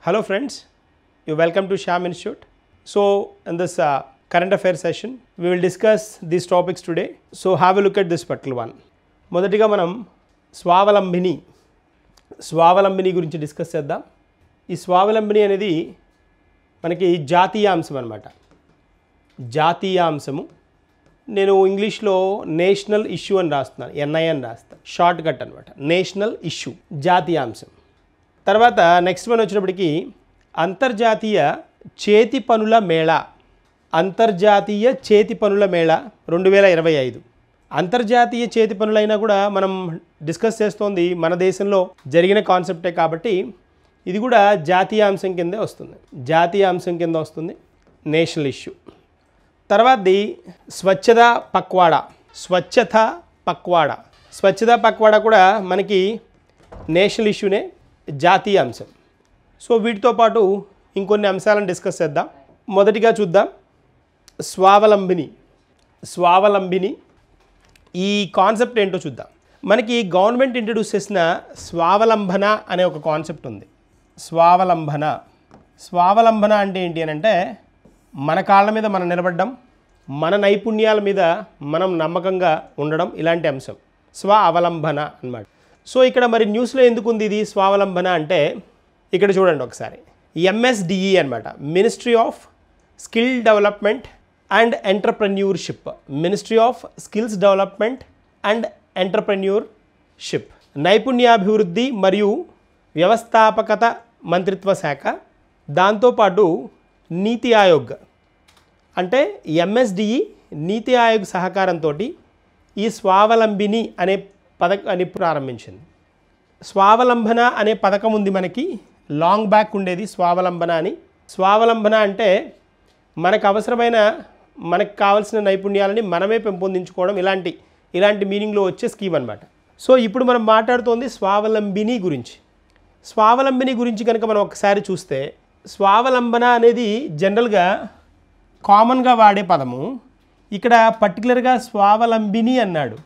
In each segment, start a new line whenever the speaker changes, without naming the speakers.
Hello friends, you welcome to Sham Institute. So in this current affairs session, we will discuss these topics today. So have a look at this particular one. మొదటిగా మనం స్వావలంబిని గురించి discuss చేద్దాం. ఈ స్వావలంబిని అనేది మనకి జాతీయాంశం అన్నమాట. జాతీయాంశము నేను ఇంగ్లీష్లో నేషనల్ ఇష్యూ అని రాస్తున్నాను, ఎన్ఐ అని రాస్తాను, షార్ట్ కట్ అనమాట. నేషనల్ ఇష్యూ జాతీయాంశం. తర్వాత నెక్స్ట్ వన్ వచ్చినప్పటికీ అంతర్జాతీయ చేతి పనుల మేళా. అంతర్జాతీయ చేతి పనుల మేళా 2025. అంతర్జాతీయ చేతి పనులైనా కూడా మనం డిస్కస్ చేస్తోంది మన దేశంలో జరిగిన కాన్సెప్టే కాబట్టి ఇది కూడా జాతీయాంశం కిందే వస్తుంది. జాతీయాంశం కింద వస్తుంది, నేషనల్ ఇష్యూ. తర్వాతది స్వచ్ఛతా పక్వాడా. స్వచ్ఛతా పక్వాడా కూడా మనకి నేషనల్ ఇష్యూనే, జాతీయ అంశం. సో వీటితో పాటు ఇంకొన్ని అంశాలను డిస్కస్ చేద్దాం. మొదటిగా చూద్దాం స్వావలంబిని. ఈ కాన్సెప్ట్ ఏంటో చూద్దాం. మనకి గవర్నమెంట్ ఇంట్రడ్యూస్ చేసిన స్వావలంబన అనే ఒక కాన్సెప్ట్ ఉంది. స్వావలంబన అంటే ఏంటి అని అంటే మన కాళ్ళ మీద మనం నిలబడడం, మన నైపుణ్యాల మీద మనం నమ్మకంగా ఉండడం, ఇలాంటి అంశం స్వావలంబన అన్నమాట. సో ఇక్కడ మరి న్యూస్లో ఎందుకు ఉంది ఇది స్వావలంబన అంటే ఇక్కడ చూడండి ఒకసారి. MSDE అన్నమాట, ministry of skill development and entrepreneurship. Ministry of skills development and entrepreneurship, నైపుణ్యాభివృద్ధి మరియు వ్యవస్థాపకత మంత్రిత్వ శాఖ. దాంతోపాటు నీతి ఆయోగ్ అంటే MSDE నీతి ఆయోగ్ సహకారంతో ఈ స్వావలంబిని అనే పథకాన్ని ప్రారంభించింది. స్వావలంబన అనే పథకం ఉంది మనకి, లాంగ్ బ్యాక్ ఉండేది స్వావలంబన అని. స్వావలంబన అంటే మనకు అవసరమైన, మనకు కావాల్సిన నైపుణ్యాలని మనమే పెంపొందించుకోవడం, ఇలాంటి మీనింగ్లో వచ్చే స్కీమ్ అనమాట. సో ఇప్పుడు మనం మాట్లాడుతోంది స్వావలంబిని గురించి. స్వావలంబిని గురించి కనుక మనం ఒకసారి చూస్తే, స్వావలంబన అనేది జనరల్గా కామన్గా వాడే పదము. ఇక్కడ పర్టికులర్గా స్వావలంబిని అన్నాడు.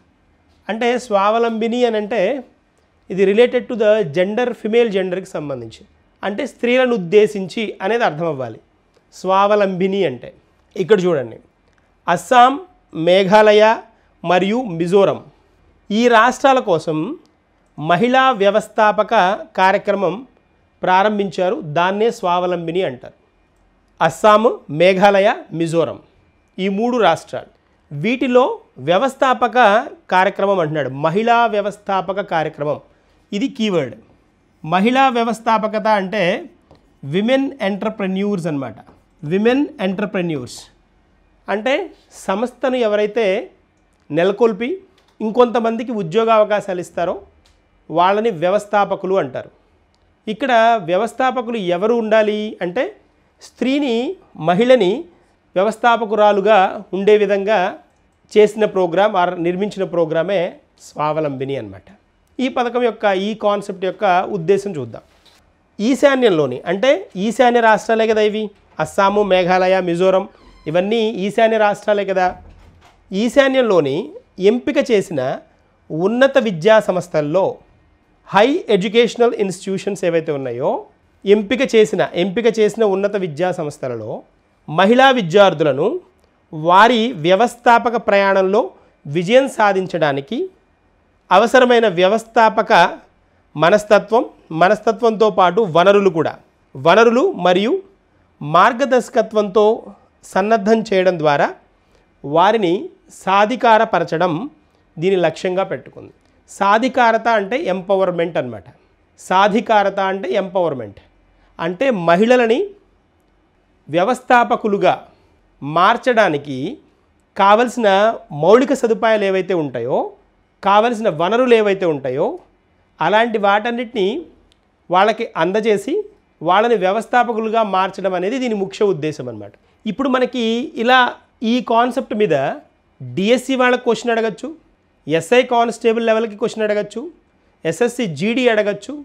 అంటే స్వావలంబిని అని అంటే ఇది related to the gender, female జెండర్కి సంబంధించి, అంటే స్త్రీలను ఉద్దేశించి అనేది అర్థం అవ్వాలి స్వావలంబిని అంటే. ఇక్కడ చూడండి, అస్సాం, మేఘాలయ మరియు మిజోరం ఈ రాష్ట్రాల కోసం మహిళా వ్యవస్థాపక కార్యక్రమం ప్రారంభించారు. దాన్నే స్వావలంబిని అంటారు. అస్సాం, మేఘాలయ, మిజోరం ఈ 3 రాష్ట్రాలు, వీటిలో వ్యవస్థాపక కార్యక్రమం అంటున్నాడు. మహిళా వ్యవస్థాపక కార్యక్రమం, ఇది కీవర్డ్. మహిళా వ్యవస్థాపకత అంటే విమెన్ ఎంటర్ప్రెన్యూర్స్ అన్నమాట. విమెన్ ఎంటర్ప్రెన్యూర్స్ అంటే సంస్థను ఎవరైతే నెలకొల్పి ఇంకొంతమందికి ఉద్యోగావకాశాలు ఇస్తారో వాళ్ళని వ్యవస్థాపకులు అంటారు. ఇక్కడ వ్యవస్థాపకులు ఎవరు ఉండాలి అంటే స్త్రీని, మహిళని వ్యవస్థాపకురాలుగా ఉండే విధంగా చేసిన ప్రోగ్రామ్ ఆర్ నిర్మించిన ప్రోగ్రామే స్వావలంబిని అన్నమాట. ఈ పథకం యొక్క, ఈ కాన్సెప్ట్ యొక్క ఉద్దేశం చూద్దాం. ఈశాన్యంలోని, అంటే ఈశాన్య రాష్ట్రాలే కదా ఇవి, అస్సాము, మేఘాలయ, మిజోరం ఇవన్నీ ఈశాన్య రాష్ట్రాలే కదా. ఈశాన్యంలోని ఎంపిక చేసిన ఉన్నత విద్యా సంస్థల్లో, హై ఎడ్యుకేషనల్ ఇన్స్టిట్యూషన్స్ ఏవైతే ఉన్నాయో, ఎంపిక చేసిన ఉన్నత విద్యా సంస్థలలో మహిళా విద్యార్థులను వారి వ్యవస్థాపక ప్రయాణంలో విజయం సాధించడానికి అవసరమైన వ్యవస్థాపక మనస్తత్వంతో పాటు వనరులు మరియు మార్గదర్శకత్వంతో సన్నద్ధం చేయడం ద్వారా వారిని సాధికారపరచడం దీని లక్ష్యంగా పెట్టుకుంది. సాధికారత అంటే ఎంపవర్మెంట్ అన్నమాట. సాధికారత అంటే ఎంపవర్మెంట్ అంటే మహిళలని వ్యవస్థాపకులుగా మార్చడానికి కావలసిన మౌలిక సదుపాయాలు ఏవైతే ఉంటాయో, కావలసిన వనరులు ఏవైతే ఉంటాయో అలాంటి వాటన్నిటిని వాళ్ళకి అందజేసి వాళ్ళని వ్యవస్థాపకులుగా మార్చడం అనేది దీని ముఖ్య ఉద్దేశం అన్నమాట. ఇప్పుడు మనకి ఇలా ఈ కాన్సెప్ట్ మీద డిఎస్సి వాళ్ళకి క్వశ్చన్ అడగచ్చు, ఎస్ఐ కానిస్టేబుల్ లెవెల్కి క్వశ్చన్ అడగచ్చు, ఎస్ఎస్సి జీడీ అడగచ్చు,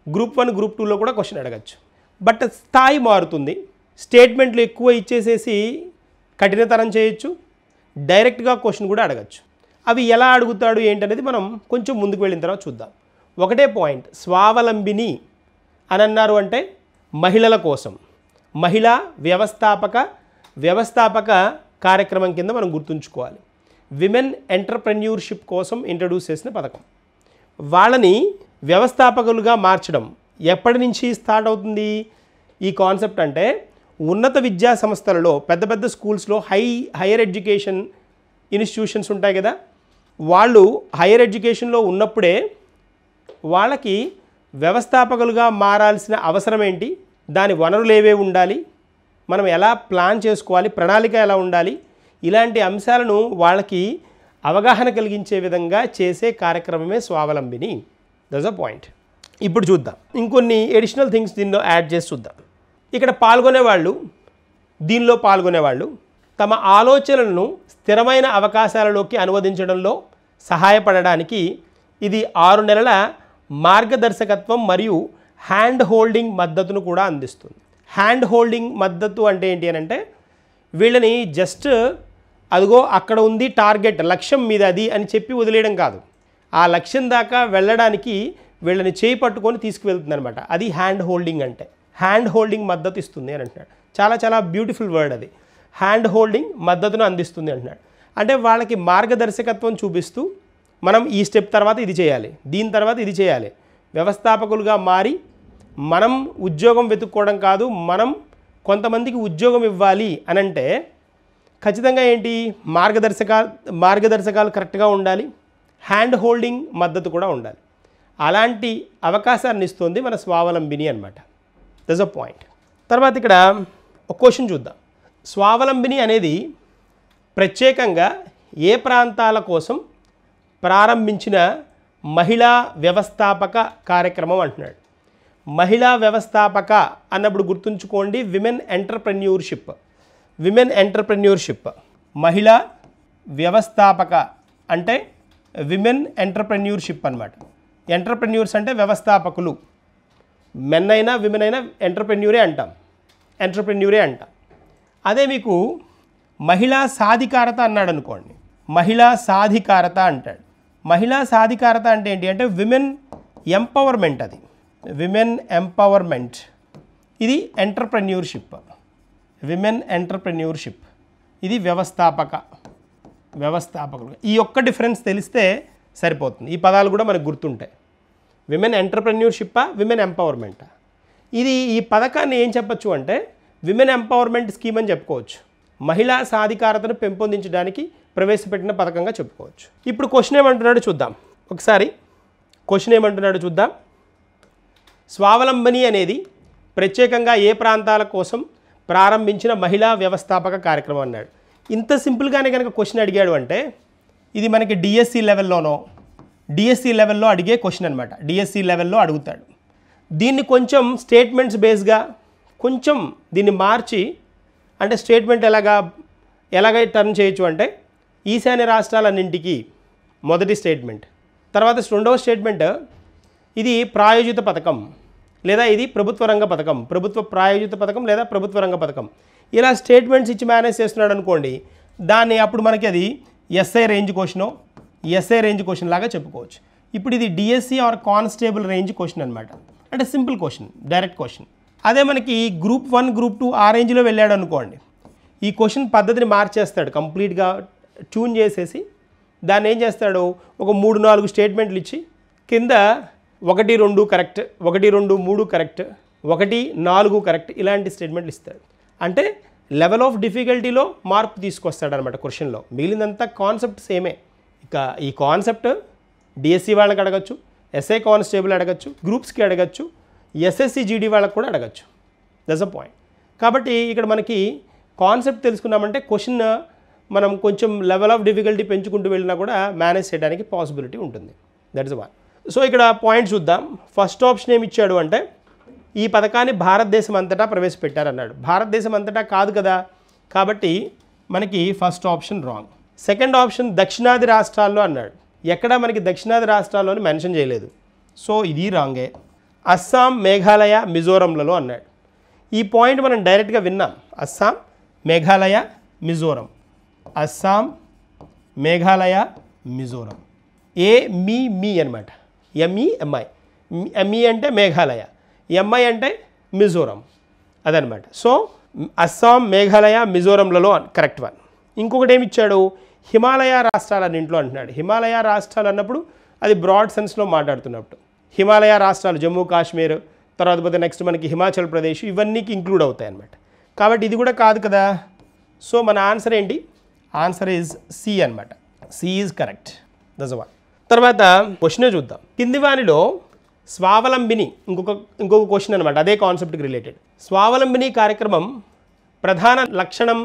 గ్రూప్ 1, గ్రూప్ 2లో కూడా క్వశ్చన్ అడగచ్చు. బట్ స్థాయి మారుతుంది. స్టేట్మెంట్లు ఎక్కువ ఇచ్చేసేసి కఠినతరం చేయొచ్చు, డైరెక్ట్గా క్వశ్చన్ కూడా అడగచ్చు. అవి ఎలా అడుగుతాడు ఏంటనేది మనం కొంచెం ముందుకు వెళ్ళిన తర్వాత చూద్దాం. ఒకటే పాయింట్, స్వావలంబిని అని అన్నారు అంటే మహిళల కోసం మహిళా వ్యవస్థాపక కార్యక్రమం కింద మనం గుర్తుంచుకోవాలి. విమెన్ ఎంటర్‌ప్రెన్యూర్‌షిప్ కోసం ఇంట్రడ్యూస్ చేసిన పథకం. వాళ్ళని వ్యవస్థాపకులుగా మార్చడం ఎప్పటి నుంచి స్టార్ట్ అవుతుంది ఈ కాన్సెప్ట్ అంటే, ఉన్నత విద్యా సంస్థలలో పెద్ద పెద్ద స్కూల్స్లో హైయర్ ఎడ్యుకేషన్ ఇన్స్టిట్యూషన్స్ ఉంటాయి కదా, వాళ్ళు హైయర్ ఎడ్యుకేషన్లో ఉన్నప్పుడే వాళ్ళకి వ్యవస్థాపకులుగా మారాల్సిన అవసరం ఏంటి, దాని వనరులు ఏవేవి ఉండాలి, మనం ఎలా ప్లాన్ చేసుకోవాలి, ప్రణాళిక ఎలా ఉండాలి, ఇలాంటి అంశాలను వాళ్ళకి అవగాహన కలిగించే విధంగా చేసే కార్యక్రమమే స్వావలంబిని. That's a point. ఇప్పుడు చూద్దాం ఇంకొన్ని ఎడిషనల్ థింగ్స్ దీనిలో యాడ్ చేసి చూద్దాం. ఇక్కడ దీనిలో పాల్గొనేవాళ్ళు తమ ఆలోచనలను స్థిరమైన అవకాశాలలోకి అనువదించడంలో సహాయపడడానికి ఇది 6 నెలల మార్గదర్శకత్వం మరియు హ్యాండ్ హోల్డింగ్ మద్దతును కూడా అందిస్తుంది. హ్యాండ్ హోల్డింగ్ మద్దతు అంటే ఏంటి అని అంటే, వీళ్ళని జస్ట్ అదిగో అక్కడ ఉంది టార్గెట్, లక్ష్యం మీద అది అని చెప్పి వదిలేయడం కాదు, ఆ లక్ష్యం దాకా వెళ్ళడానికి వీళ్ళని చేయి పట్టుకొని తీసుకువెళ్తుంది అనమాట. అది హ్యాండ్ హోల్డింగ్ అంటే. హ్యాండ్ హోల్డింగ్ మద్దతు ఇస్తుంది అని అంటున్నాడు. చాలా చాలా బ్యూటిఫుల్ వర్డ్ అది. హ్యాండ్ హోల్డింగ్ మద్దతును అందిస్తుంది అంటున్నాడు. అంటే వాళ్ళకి మార్గదర్శకత్వం చూపిస్తూ, మనం ఈ స్టెప్ తర్వాత ఇది చేయాలి, దీని తర్వాత ఇది చేయాలి, వ్యవస్థాపకులుగా మారి మనం ఉద్యోగం వెతుక్కోవడం కాదు, మనం కొంతమందికి ఉద్యోగం ఇవ్వాలి అని అంటే ఖచ్చితంగా ఏంటి, మార్గదర్శకాలు కరెక్ట్గా ఉండాలి, హ్యాండ్ హోల్డింగ్ మద్దతు కూడా ఉండాలి. అలాంటి అవకాశాన్ని ఇస్తుంది మన స్వావలంబిని అనమాట. That's a point. తర్వాత ఇక్కడ ఒక క్వశ్చన్ చూద్దాం. స్వావలంబిని అనేది ప్రత్యేకంగా ఏ ప్రాంతాల కోసం ప్రారంభించిన మహిళా వ్యవస్థాపక కార్యక్రమం అంటున్నాడు. మహిళా వ్యవస్థాపక అన్నప్పుడు గుర్తుంచుకోండి, విమెన్ ఎంటర్‌ప్రెన్యూర్‌షిప్. మహిళా వ్యవస్థాపక అంటే విమెన్ ఎంటర్‌ప్రెన్యూర్‌షిప్ అన్నమాట. ఎంటర్‌ప్రెన్యూర్స్ అంటే వ్యవస్థాపకులు. మెన్ అయినా విమెన్ అయినా ఎంటర్‌ప్రెన్యూరే అంటాం. అదే మీకు మహిళా సాధికారత అన్నాడు అనుకోండి, మహిళా సాధికారత అంటాడు. మహిళా సాధికారత అంటే ఏంటి అంటే విమెన్ ఎంపవర్మెంట్. అది విమెన్ ఎంపవర్మెంట్. ఇది ఎంటర్‌ప్రెన్యూర్‌షిప్. ఇది వ్యవస్థాపకులు. ఈ ఒక్క డిఫరెన్స్ తెలిస్తే సరిపోతుంది. ఈ పదాలు కూడా మనకు గుర్తుంటాయి. విమెన్ ఎంటర్‌ప్రెన్యూర్‌షిప్పా, విమెన్ ఎంపవర్మెంటా. ఈ పథకాన్ని ఏం చెప్పచ్చు అంటే విమెన్ ఎంపవర్మెంట్ స్కీమ్ అని చెప్పుకోవచ్చు. మహిళా సాధికారతను పెంపొందించడానికి ప్రవేశపెట్టిన పథకంగా చెప్పుకోవచ్చు. ఇప్పుడు క్వశ్చన్ ఏమంటున్నాడో చూద్దాం. ఒకసారి క్వశ్చన్ ఏమంటున్నాడో చూద్దాం. స్వావలంబని అనేది ప్రత్యేకంగా ఏ ప్రాంతాల కోసం ప్రారంభించిన మహిళా వ్యవస్థాపక కార్యక్రమం అన్నాడు. ఇంత సింపుల్గానే కనుక క్వశ్చన్ అడిగాడు అంటే ఇది మనకి డిఎస్సి లెవెల్లో అడిగే క్వశ్చన్ అనమాట. డిఎస్సి లెవెల్లో అడుగుతాడు. దీన్ని కొంచెం స్టేట్మెంట్స్ బేస్గా కొంచెం దీన్ని మార్చి, అంటే స్టేట్మెంట్ ఎలాగ టర్న్ చేయొచ్చు అంటే, ఈశాన్య రాష్ట్రాలన్నింటికి మొదటి స్టేట్మెంట్, తర్వాత రెండవ స్టేట్మెంట్ ఇది ప్రాయోజిత పథకం లేదా ఇది ప్రభుత్వ రంగ పథకం, ప్రభుత్వ ప్రాయోజిత పథకం లేదా ప్రభుత్వ రంగ పథకం. ఇలా స్టేట్మెంట్స్ ఇచ్చి మేనేజ్ చేస్తున్నాడు అనుకోండి, దాన్ని అప్పుడు మనకి అది ఎస్ఐ రేంజ్ క్వశ్చన్ లాగా చెప్పుకోవచ్చు. ఇప్పుడు ఇది DSC or constable range question అనమాట. అంటే సింపుల్ క్వశ్చన్, డైరెక్ట్ క్వశ్చన్. అదే మనకి గ్రూప్ 1, గ్రూప్ 2 ఆ రేంజ్లో వెళ్ళాడు అనుకోండి, ఈ క్వశ్చన్ పద్ధతిని మార్చేస్తాడు, కంప్లీట్గా ట్యూన్ చేసేసి దాన్ని ఏం చేస్తాడు, ఒక 3-4 స్టేట్మెంట్లు ఇచ్చి కింద 1, 2 కరెక్ట్, 1, 2, 3 కరెక్ట్, 1, 4 కరెక్ట్, ఇలాంటి స్టేట్మెంట్లు ఇస్తాడు. అంటే లెవెల్ ఆఫ్ డిఫికల్టీలో మార్పు తీసుకొస్తాడనమాట క్వశ్చన్లో. మిగిలినంతా కాన్సెప్ట్ సేమే. ఇక ఈ కాన్సెప్ట్ డిఎస్సి వాళ్ళకి అడగచ్చు, ఎస్ఐ కానిస్టేబుల్ అడగచ్చు, గ్రూప్స్కి అడగచ్చు, ఎస్ఎస్సి జీడీ వాళ్ళకి కూడా అడగచ్చు. That's a point. కాబట్టి ఇక్కడ మనకి కాన్సెప్ట్ తెలుసుకున్నామంటే క్వశ్చన్ మనం కొంచెం లెవెల్ ఆఫ్ డిఫికల్టీ పెంచుకుంటూ వెళ్ళినా కూడా మేనేజ్ చేయడానికి పాసిబిలిటీ ఉంటుంది. That is one. సో ఇక్కడ పాయింట్ చూద్దాం. ఫస్ట్ ఆప్షన్ ఏమి ఇచ్చాడు అంటే ఈ పథకాన్ని భారతదేశం అంతటా ప్రవేశపెట్టారన్నాడు. భారతదేశం అంతటా కాదు కదా, కాబట్టి మనకి first option wrong. Second option దక్షిణాది రాష్ట్రాల్లో అన్నాడు. ఎక్కడ మనకి దక్షిణాది రాష్ట్రాల్లోని మెన్షన్ చేయలేదు, సో ఇది రాంగే. అస్సాం, మేఘాలయ, మిజోరంలలో అన్నాడు. ఈ పాయింట్ మనం డైరెక్ట్గా విన్నాం. అస్సాం, మేఘాలయ, మిజోరం. అస్సాం, మేఘాలయ, మిజోరం. మీ అనమాట. ME MI. ఎంఈ అంటే మేఘాలయ, ఎంఐ అంటే మిజోరం అదనమాట. సో అస్సాం, మేఘాలయ, మిజోరంలలో కరెక్ట్ వన్. ఇంకొకటి ఏమి ఇచ్చాడు, హిమాలయ రాష్ట్రాలన్నింటిలో అంటున్నాడు. హిమాలయ రాష్ట్రాలు అన్నప్పుడు అది బ్రాడ్ సెన్స్లో మాట్లాడుతున్నప్పుడు హిమాలయ రాష్ట్రాలు జమ్మూ కాశ్మీర్, తర్వాత పోతే నెక్స్ట్ మనకి హిమాచల్ ప్రదేశ్, ఇవన్నీకి ఇంక్లూడ్ అవుతాయి అన్నమాట. కాబట్టి ఇది కూడా కాదు కదా. సో మన ఆన్సర్ ఏంటి, ఆన్సర్ ఈజ్ సి అనమాట. C is correct. That's one. తర్వాత క్వశ్చనే చూద్దాం. కింది వానిలో స్వావలంబిని ఇంకొక క్వశ్చన్ అనమాట, అదే కాన్సెప్ట్కి రిలేటెడ్. స్వావలంబిని కార్యక్రమం ప్రధాన లక్షణం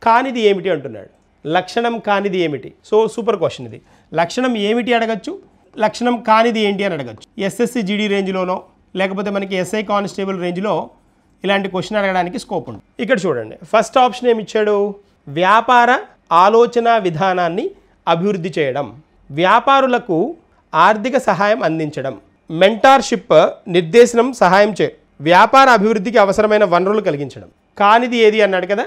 కానిది ఏమిటి అంటున్నాడు. లక్షణం కానిది ఏమిటి? సో సూపర్ క్వశ్చన్ ఇది. లక్షణం ఏమిటి అడగచ్చు, లక్షణం కానిది ఏంటి అని అడగచ్చు. ఎస్ఎస్సి జీడీ రేంజ్లోనో లేకపోతే మనకి ఎస్ఐ కానిస్టేబుల్ రేంజ్లో ఇలాంటి క్వశ్చన్ అడగడానికి స్కోప్ ఉంది. ఇక్కడ చూడండి, ఫస్ట్ ఆప్షన్ ఏమి ఇచ్చాడు, వ్యాపార ఆలోచన విధానాన్ని అభివృద్ధి చేయడం, వ్యాపారులకు ఆర్థిక సహాయం అందించడం, మెంటార్షిప్ నిర్దేశనం సహాయం వ్యాపార అభివృద్ధికి అవసరమైన వనరులు కలిగించడం. కానిది ఏది అన్నాడు కదా,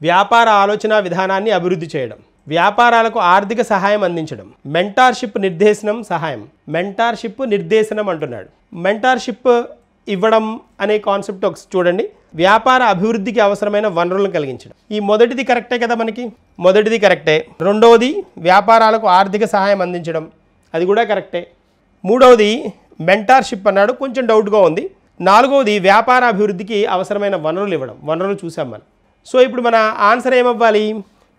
వ్యాపార ఆలోచన విధానాన్ని అభివృద్ధి చేయడం, వ్యాపారాలకు ఆర్థిక సహాయం అందించడం, మెంటార్షిప్ నిర్దేశనం సహాయం. మెంటార్షిప్ నిర్దేశనం అంటున్నాడు. మెంటార్షిప్ ఇవ్వడం అనే కాన్సెప్ట్ ఒక చూడండి, వ్యాపార అభివృద్ధికి అవసరమైన వనరులను కలిగించడం. ఈ మొదటిది కరెక్టే కదా, మనకి మొదటిది కరెక్టే. రెండవది వ్యాపారాలకు ఆర్థిక సహాయం అందించడం, అది కూడా కరెక్టే. మూడవది మెంటార్షిప్ అన్నాడు, కొంచెం డౌట్గా ఉంది. నాలుగవది వ్యాపార అభివృద్ధికి అవసరమైన వనరులు ఇవ్వడం, వనరులు చూసాం మనం. సో ఇప్పుడు మన ఆన్సర్ ఏమవ్వాలి,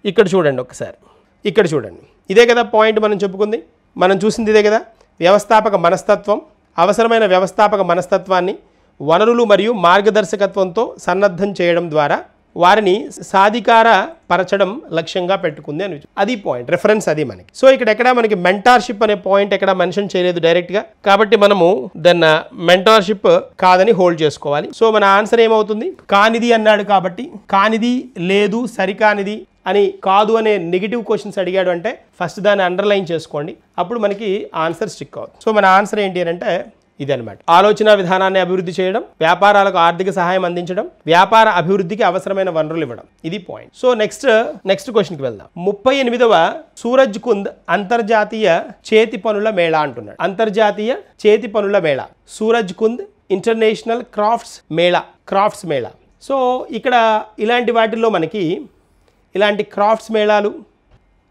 ఇక్కడ చూడండి ఒకసారి, ఇక్కడ చూడండి, ఇదే కదా పాయింట్ మనం చెప్పుకుంది, మనం చూసింది ఇదే కదా. వ్యవస్థాపక మనస్తత్వం, అవసరమైన వ్యవస్థాపక మనస్తత్వాన్ని వనరులు మరియు మార్గదర్శకత్వంతో సన్నద్ధం చేయడం ద్వారా వారిని సాధికార పరచడం లక్ష్యంగా పెట్టుకుంది అని, అది పాయింట్ రిఫరెన్స్ అది మనకి. సో ఇక్కడ ఎక్కడ మనకి మెంటార్షిప్ అనే పాయింట్ ఎక్కడ మెన్షన్ చేయలేదు డైరెక్ట్గా, కాబట్టి మనము దాన్ని మెంటార్షిప్ కాదని హోల్డ్ చేసుకోవాలి. సో మన ఆన్సర్ ఏమవుతుంది, కానిది అన్నాడు కాబట్టి కానిది లేదు, సరికానిది అని కాదు అనే నెగిటివ్ క్వశ్చన్స్ అడిగాడు అంటే ఫస్ట్ దాన్ని అండర్లైన్ చేసుకోండి, అప్పుడు మనకి ఆన్సర్ స్టిక్ అవుతుంది. సో మన ఆన్సర్ ఏంటి అని అంటే ఇది అనమాట. ఆలోచన విధానాన్ని అభివృద్ధి చేయడం, వ్యాపారాలకు ఆర్థిక సహాయం అందించడం, వ్యాపార అభివృద్ధికి అవసరమైన వనరులు ఇవ్వడం, ఇది పాయింట్. సో నెక్స్ట్ క్వశ్చన్కి వెళ్దాం. 38వ సూరజ్ కుంద్ అంతర్జాతీయ చేతి పనుల మేళా అంటున్నాడు. అంతర్జాతీయ చేతి పనుల mela, Suraj Kund international crafts mela. So ఇక్కడ ఇలాంటి వాటిల్లో మనకి ఇలాంటి క్రాఫ్ట్స్ మేళాలు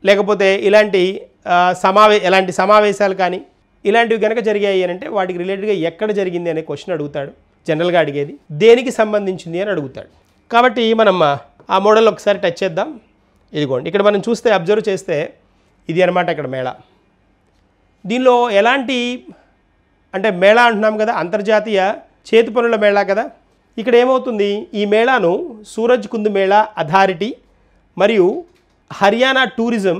లేకపోతే ఇలాంటి సమావేశాలు కానీ ఇలాంటివి కనుక జరిగాయి అని అంటే వాటికి రిలేటెడ్గా ఎక్కడ జరిగింది అనే క్వశ్చన్ అడుగుతాడు. జనరల్గా అడిగేది దేనికి సంబంధించింది అని అడుగుతాడు. కాబట్టి మనం ఆ మోడల్ ఒకసారి టచ్ చేద్దాం. ఇదిగోండి, ఇక్కడ మనం చూస్తే అబ్జర్వ్ చేస్తే ఇది అనమాట ఇక్కడ మేళా. దీనిలో ఎలాంటి అంటే మేళా అంటున్నాం కదా, అంతర్జాతీయ చేతి పనుల మేళా కదా. ఇక్కడ ఏమవుతుంది, ఈ మేళాను సూరజ్ కుంద్ మేళా అథారిటీ మరియు హర్యానా టూరిజం,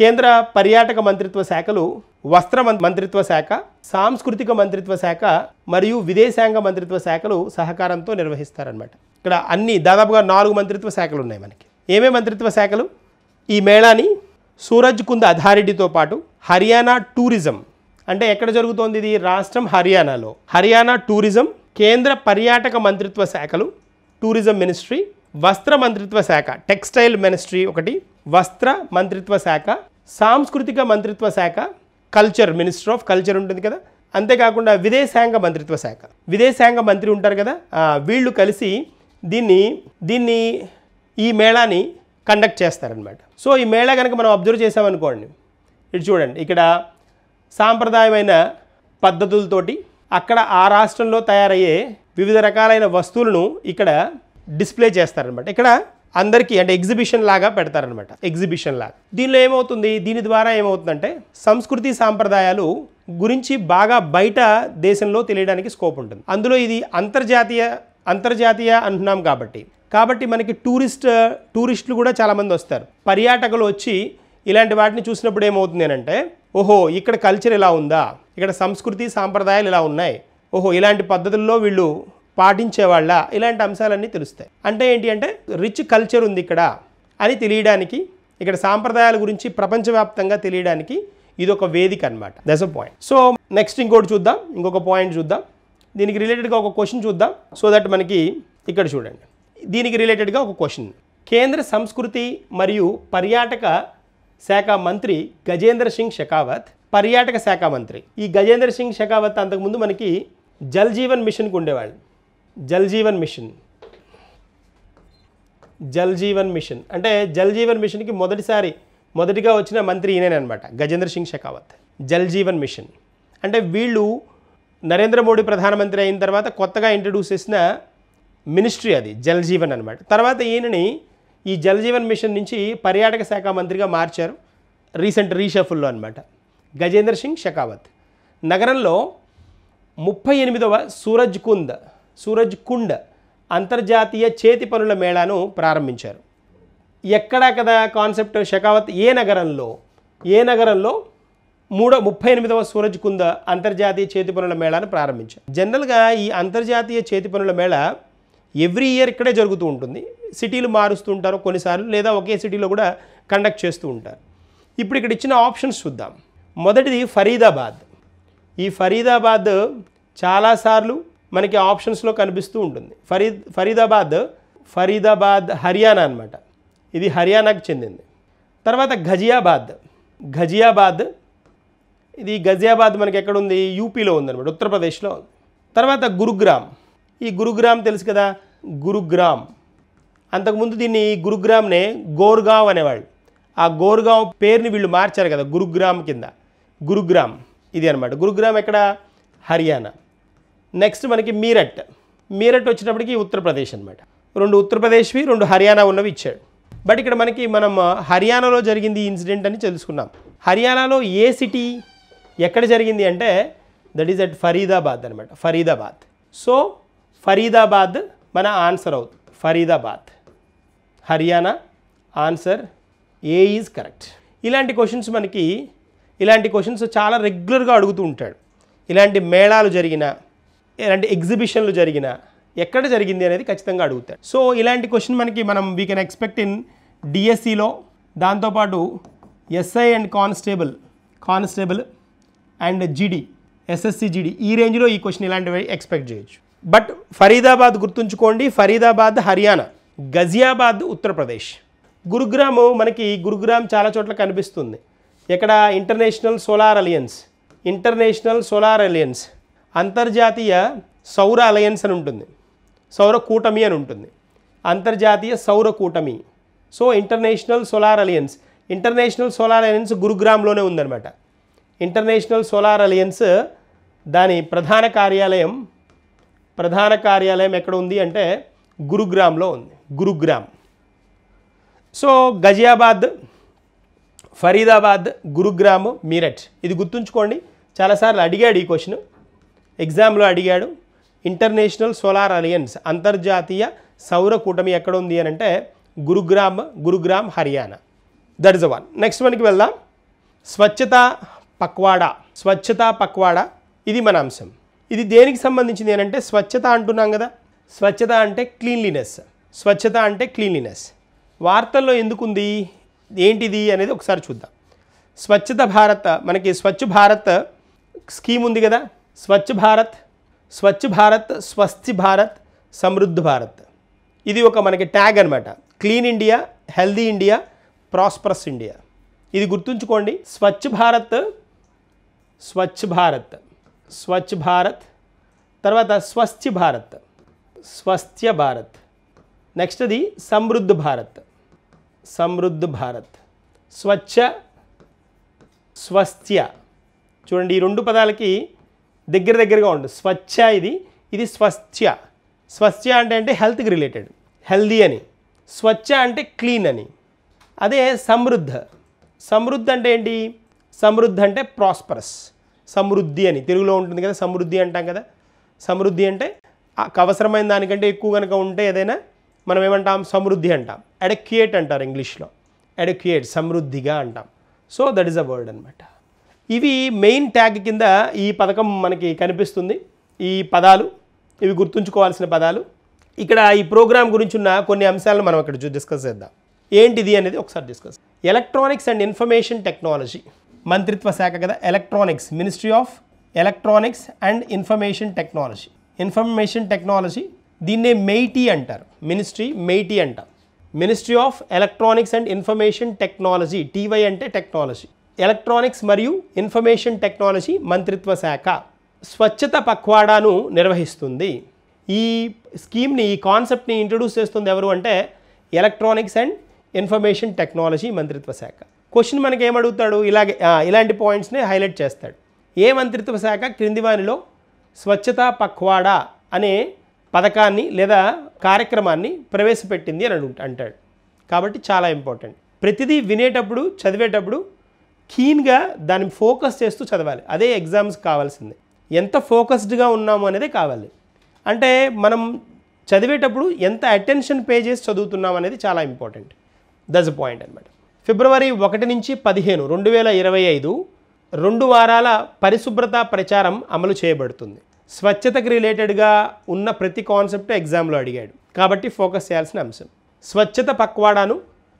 కేంద్ర పర్యాటక మంత్రిత్వ శాఖలు, వస్త్ర మంత్రిత్వ శాఖ, సాంస్కృతిక మంత్రిత్వ శాఖ మరియు విదేశాంగ మంత్రిత్వ శాఖలు సహకారంతో నిర్వహిస్తారనమాట. ఇక్కడ దాదాపుగా 4 మంత్రిత్వ శాఖలు ఉన్నాయి మనకి. ఏమేమి మంత్రిత్వ శాఖలు, ఈ మేళాని సూరజ్ కుంద్ అథారిటీతో పాటు హర్యానా టూరిజం, అంటే ఎక్కడ జరుగుతోంది ఇది, రాష్ట్రం హర్యానాలో, హర్యానా టూరిజం, కేంద్ర పర్యాటక మంత్రిత్వ శాఖలు, టూరిజం మినిస్ట్రీ, వస్త్ర మంత్రిత్వ శాఖ, టెక్స్టైల్ మినిస్ట్రీ ఒకటి, వస్త్ర మంత్రిత్వ శాఖ, సాంస్కృతిక మంత్రిత్వ శాఖ, కల్చర్, మినిస్టర్ ఆఫ్ కల్చర్ ఉంటుంది కదా. అంతేకాకుండా విదేశాంగ మంత్రిత్వ శాఖ, విదేశాంగ మంత్రి ఉంటారు కదా, వీళ్ళు కలిసి దీన్ని ఈ మేళాని కండక్ట్ చేస్తారనమాట. సో ఈ మేళా కనుక మనం అబ్జర్వ్ చేసామనుకోండి, ఇటు చూడండి, ఇక్కడ సాంప్రదాయమైన పద్ధతులతోటి అక్కడ ఆ రాష్ట్రంలో తయారయ్యే వివిధ రకాలైన వస్తువులను ఇక్కడ డిస్ప్లే చేస్తారనమాట. ఇక్కడ అందరికీ అంటే ఎగ్జిబిషన్ లాగా పెడతారనమాట, ఎగ్జిబిషన్ లాగా. దీనిలో ఏమవుతుంది, దీని ద్వారా ఏమవుతుందంటే సంస్కృతి సాంప్రదాయాలు గురించి బాగా బయట దేశంలో తెలియడానికి స్కోప్ ఉంటుంది. అందులో ఇది అంతర్జాతీయ అంటున్నాం కాబట్టి మనకి టూరిస్టులు కూడా చాలామంది వస్తారు. పర్యాటకులు వచ్చి ఇలాంటి వాటిని చూసినప్పుడు ఏమవుతుంది అంటే, ఓహో ఇక్కడ కల్చర్ ఇలా ఉందా, ఇక్కడ సంస్కృతి సాంప్రదాయాలు ఇలా ఉన్నాయి, ఓహో ఇలాంటి పద్ధతుల్లో వీళ్ళు పాటించేవాళ్ళ, ఇలాంటి అంశాలన్నీ తెలుస్తాయి. అంటే ఏంటి అంటే రిచ్ కల్చర్ ఉంది ఇక్కడ అని తెలియడానికి, ఇక్కడ సాంప్రదాయాల గురించి ప్రపంచవ్యాప్తంగా తెలియడానికి ఇది ఒక వేదిక అనమాట. That's a point. So next ఇంకొక పాయింట్ చూద్దాం. దీనికి రిలేటెడ్గా ఒక క్వశ్చన్ చూద్దాం, సో దట్ మనకి ఇక్కడ చూడండి, దీనికి రిలేటెడ్గా ఒక క్వశ్చన్. కేంద్ర సంస్కృతి మరియు పర్యాటక శాఖ మంత్రి గజేంద్ర సింగ్ షెకావత్ పర్యాటక శాఖ మంత్రి. ఈ గజేంద్ర సింగ్ షెకావత్ అంతకుముందు మనకి జల్ జీవన్ మిషన్కి ఉండేవాళ్ళు. జల్ జీవన్ మిషన్. జల్ జీవన్ మిషన్ అంటే జల్ జీవన్ మిషన్కి మొదటిగా వచ్చిన మంత్రి ఈయనే అనమాట, గజేంద్ర సింగ్ షెకావత్. జల్ జీవన్ మిషన్ అంటే వీళ్ళు నరేంద్ర మోడీ ప్రధానమంత్రి అయిన తర్వాత కొత్తగా ఇంట్రడ్యూస్ చేసిన మినిస్ట్రీ అది జల్ జీవన్ అనమాట. తర్వాత ఈయనని ఈ జల్ జీవన్ మిషన్ నుంచి పర్యాటక శాఖ మంత్రిగా మార్చారు రీసెంట్ రీషఫుల్లో అనమాట, గజేంద్ర సింగ్ షెకావత్. నగరంలో 38వ సూరజ్ కుండ్ అంతర్జాతీయ చేతి పనుల మేళాను ప్రారంభించారు. ఎక్కడా కదా కాన్సెప్ట్ షెకావత్ ఏ నగరంలో 38వ సూరజ్ కుంద్ అంతర్జాతీయ చేతి పనుల మేళాను ప్రారంభించారు. జనరల్గా ఈ అంతర్జాతీయ చేతి పనుల మేళా ఎవ్రీ ఇయర్ ఇక్కడే జరుగుతూ ఉంటుంది. సిటీలు మారుస్తూ ఉంటారు కొన్నిసార్లు, లేదా ఒకే సిటీలో కూడా కండక్ట్ చేస్తూ ఉంటారు. ఇప్పుడు ఇక్కడ ఇచ్చిన ఆప్షన్స్ చూద్దాం. మొదటిది ఫరీదాబాద్. ఈ ఫరీదాబాద్ చాలాసార్లు మనకి ఆప్షన్స్లో కనిపిస్తూ ఉంటుంది. ఫరీదాబాద్ హర్యానా అనమాట, ఇది హర్యానాకు చెందింది. తర్వాత ఘజియాబాద్ ఇది గజియాబాద్ మనకి ఎక్కడ ఉంది, యూపీలో ఉందన్నమాట, ఉత్తరప్రదేశ్లో ఉంది. తర్వాత ఈ గురుగ్రామ్ తెలుసు కదా, గురుగ్రామ్. అంతకుముందు దీన్ని గురుగ్రామ్నే గోర్గావ్ అనేవాళ్ళు. ఆ గోర్గావ్ పేరుని వీళ్ళు మార్చారు కదా గురుగ్రామ్ కింద. గురుగ్రామ్ ఇది అనమాట. గురుగ్రామ్ ఎక్కడ, హర్యానా. నెక్స్ట్ మనకి మీరట్ వచ్చేటప్పటికి ఉత్తరప్రదేశ్ అనమాట. 2 ఉత్తరప్రదేశ్వి 2 హర్యానా ఉన్నవి ఇచ్చాడు. బట్ ఇక్కడ మనం హర్యానాలో జరిగింది ఈ ఇన్సిడెంట్ అని తెలుసుకున్నాం. హర్యానాలో ఏ సిటీ ఎక్కడ జరిగింది అంటే దట్ ఈజ్ అట్ ఫరీదాబాద్ అనమాట, ఫరీదాబాద్. సో ఫరీదాబాద్ మన ఆన్సర్ అవుతుంది, Faridabad Haryana. Answer A is correct. ఇలాంటి క్వశ్చన్స్ చాలా రెగ్యులర్గా అడుగుతూ ఉంటాడు. ఇలాంటి మేళాలు జరిగినా, ఇలాంటి ఎగ్జిబిషన్లు జరిగినా ఎక్కడ జరిగింది అనేది ఖచ్చితంగా అడుగుతాడు. సో ఇలాంటి question we can expect in డిఎస్సిలో, దాంతోపాటు ఎస్ఐ అండ్ కానిస్టేబుల్ అండ్ జీడీ, ఎస్ఎస్సి జీడీ, ఈ రేంజ్లో ఈ క్వశ్చన్ ఇలాంటివి ఎక్స్పెక్ట్ చేయొచ్చు. బట్ ఫరీదాబాద్ గుర్తుంచుకోండి, ఫరీదాబాద్ హర్యానా, గజియాబాద్ ఉత్తరప్రదేశ్. గురుగ్రామ్ చాలా చోట్ల కనిపిస్తుంది. ఇక్కడ ఇంటర్నేషనల్ సోలార్ అలయన్స్, అంతర్జాతీయ సౌర అలయన్స్ అని ఉంటుంది, సౌర కూటమి అని ఉంటుంది, అంతర్జాతీయ సౌర కూటమి. సో ఇంటర్నేషనల్ సోలార్ అలయన్స్ గురుగ్రామ్లోనే ఉందన్నమాట. ఇంటర్నేషనల్ సోలార్ అలయన్స్ దాని ప్రధాన కార్యాలయం ఎక్కడ ఉంది అంటే గురుగ్రామ్లో ఉంది, గురుగ్రామ్. సో గజియాబాద్, ఫరీదాబాద్, గురుగ్రామ్, మీరట్, ఇది గుర్తుంచుకోండి. చాలాసార్లు అడిగాడు ఈ క్వశ్చన్, ఎగ్జామ్లో అడిగాడు. ఇంటర్నేషనల్ సోలార్ అలయన్స్, అంతర్జాతీయ సౌర కూటమి ఎక్కడ ఉంది అని అంటే Gurugram Haryana. That is the one. Next మనకి వెళ్దాం. స్వచ్ఛతా పక్వాడా ఇది మన అంశం. ఇది దేనికి సంబంధించింది అని అంటే స్వచ్ఛత అంటున్నాం కదా, స్వచ్ఛత అంటే క్లీన్లీనెస్. వార్తల్లో ఎందుకుంది, ఏంటిది అనేది ఒకసారి చూద్దాం. స్వచ్ఛత భారత్, మనకి స్వచ్ఛ భారత్ స్కీమ్ ఉంది కదా, స్వచ్ఛ భారత్, స్వస్థ్ భారత్, సమృద్ధ భారత్. ఇది ఒక మనకి ట్యాగ్ అనమాట. Clean India, healthy India, prosperous India. ఇది గుర్తుంచుకోండి. స్వచ్ఛ భారత్, తర్వాత స్వస్థ్య భారత్. నెక్స్ట్ అది సమృద్ధ భారత్, స్వస్థ్య. చూడండి ఈ 2 పదాలకి దగ్గరగా ఉంటుంది. స్వచ్ఛ ఇది స్వస్థ్య అంటే హెల్త్కి రిలేటెడ్, హెల్దీ అని. స్వచ్ఛ అంటే క్లీన్ అని. అదే సమృద్ధ అంటే ఏంటి, సమృద్ధ అంటే ప్రాస్పరస్, సమృద్ధి అని తెలుగులో ఉంటుంది కదా, సమృద్ధి అంటాం కదా. సమృద్ధి అంటే అవసరమైన దానికంటే ఎక్కువ కనుక ఉంటే ఏదైనా మనం ఏమంటాం, సమృద్ధి అంటాం. అడెక్యుయేట్ అంటారు ఇంగ్లీష్లో, సమృద్ధిగా అంటాం. So that is a word అనమాట. ఇవి మెయిన్ ట్యాగ్ కింద ఈ పథకం మనకి కనిపిస్తుంది. ఈ పదాలు ఇవి గుర్తుంచుకోవాల్సిన పదాలు. ఇక్కడ ఈ ప్రోగ్రామ్ గురించి ఉన్న కొన్ని అంశాలను మనం ఇక్కడ డిస్కస్ చేద్దాం. ఏంటిది అనేది ఒకసారి discuss. Electronics and information technology మంత్రిత్వ శాఖ కదా, electronics, ministry of electronics and information technology. దీన్నే మెయిటీ అంటారు, మెయిటీ అంటాం. Ministry of electronics and information technology, TY అంటే టెక్నాలజీ. ఎలక్ట్రానిక్స్ మరియు ఇన్ఫర్మేషన్ టెక్నాలజీ మంత్రిత్వ శాఖ స్వచ్ఛత పక్వాడాను నిర్వహిస్తుంది. ఈ స్కీమ్ని, ఈ కాన్సెప్ట్ని ఇంట్రడ్యూస్ చేస్తుంది ఎవరు అంటే ఎలక్ట్రానిక్స్ అండ్ ఇన్ఫర్మేషన్ టెక్నాలజీ మంత్రిత్వ శాఖ. క్వశ్చన్ మనకి ఏమడుగుతాడు, ఇలాంటి పాయింట్స్ని హైలైట్ చేస్తాడు. ఏ మంత్రిత్వ శాఖ క్రింది వానిలో స్వచ్ఛతా పఖ్వాడా అనే పథకాన్ని లేదా కార్యక్రమాన్ని ప్రవేశపెట్టింది అని అంటాడు. కాబట్టి చాలా ఇంపార్టెంట్. ప్రతిదీ వినేటప్పుడు, చదివేటప్పుడు కీన్గా దాన్ని ఫోకస్ చేస్తూ చదవాలి. అదే ఎగ్జామ్స్ కావాల్సింది. ఎంత ఫోకస్డ్గా ఉన్నాము అనేది కావాలి. అంటే మనం చదివేటప్పుడు ఎంత అటెన్షన్ పే చేసి చదువుతున్నాం అనేది చాలా ఇంపార్టెంట్. దట్స్ అ పాయింట్ అనమాట. ఫిబ్రవరి 1 నుంచి 15, 2025 2 వారాల పరిశుభ్రత ప్రచారం అమలు చేయబడుతుంది. స్వచ్ఛతకు రిలేటెడ్గా ఉన్న ప్రతి కాన్సెప్ట్ ఎగ్జామ్లో అడిగాడు కాబట్టి ఫోకస్ చేయాల్సిన అంశం. స్వచ్ఛత పక్వాడాను